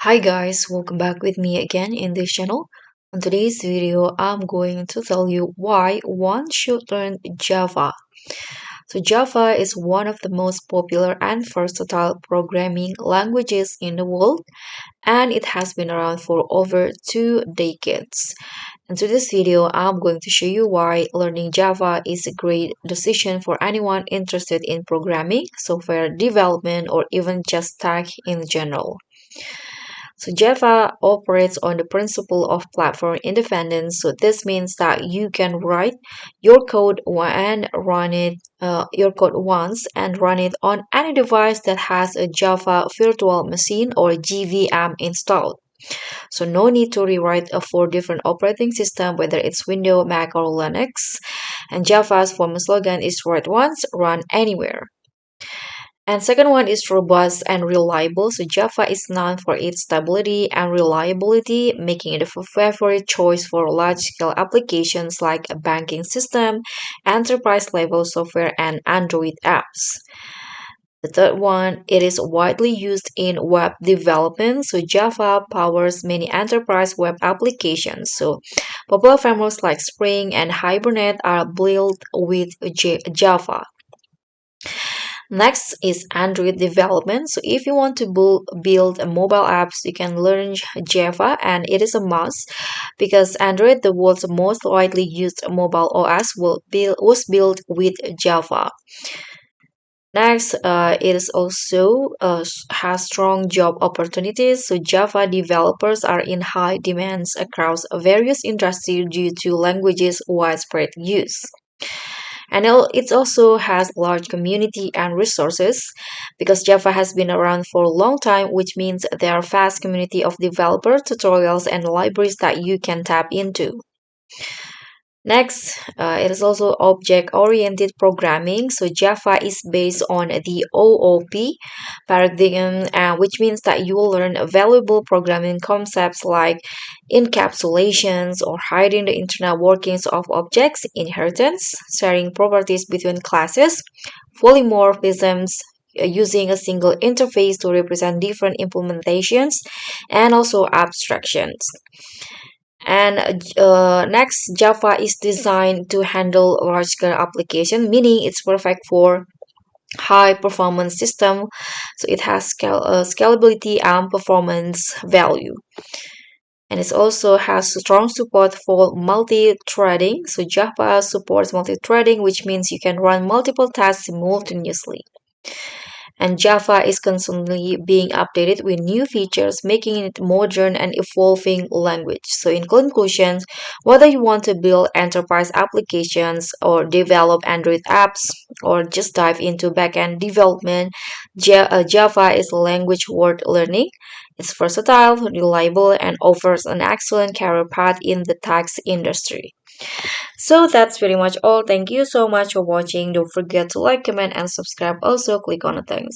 Hi guys, welcome back with me again in this channel. On today's video, I'm going to tell you why one should learn Java. So Java is one of the most popular and versatile programming languages in the world, and it has been around for over 2 decades. And to this video, I'm going to show you why learning Java is a great decision for anyone interested in programming, software development, or even just tech in general. So Java operates on the principle of platform independence. So this means that you can write your code and run it your code once and run it on any device that has a Java Virtual Machine or JVM installed. So no need to rewrite a 4 different operating system, whether it's Windows, Mac, or Linux. And Java's former slogan is write once, run anywhere. And second one is robust and reliable. So Java is known for its stability and reliability, making it a favorite choice for large-scale applications like a banking system, enterprise-level software, and Android apps. The third one, it is widely used in web development. So Java powers many enterprise web applications. So popular frameworks like Spring and Hibernate are built with Java. Next is Android development. So if you want to build a mobile apps, you can learn Java, and it is a must because Android, the world's most widely used mobile OS, was built with Java. Next, it is also has strong job opportunities. So Java developers are in high demands across various industries due to language's widespread use. And it also has large community and resources because Java has been around for a long time, which means there are vast community of developer tutorials and libraries that you can tap into. Next, it is also object-oriented programming. So Java is based on the OOP paradigm, which means that you will learn valuable programming concepts like encapsulations or hiding the internal workings of objects, inheritance, sharing properties between classes, polymorphisms, using a single interface to represent different implementations, and also abstractions. And next, Java is designed to handle large-scale application, meaning it's perfect for high-performance system. So it has scalability and performance value. And it also has strong support for multi-threading. So Java supports multi-threading, which means you can run multiple tasks simultaneously. And Java is constantly being updated with new features, making it modern and evolving language. So in conclusion, whether you want to build enterprise applications or develop Android apps or just dive into backend development, Java is a language worth learning. It's versatile, reliable, and offers an excellent career path in the tech industry. So that's pretty much all. Thank you so much for watching. Don't forget to like, comment, and subscribe. Also, click on the thanks.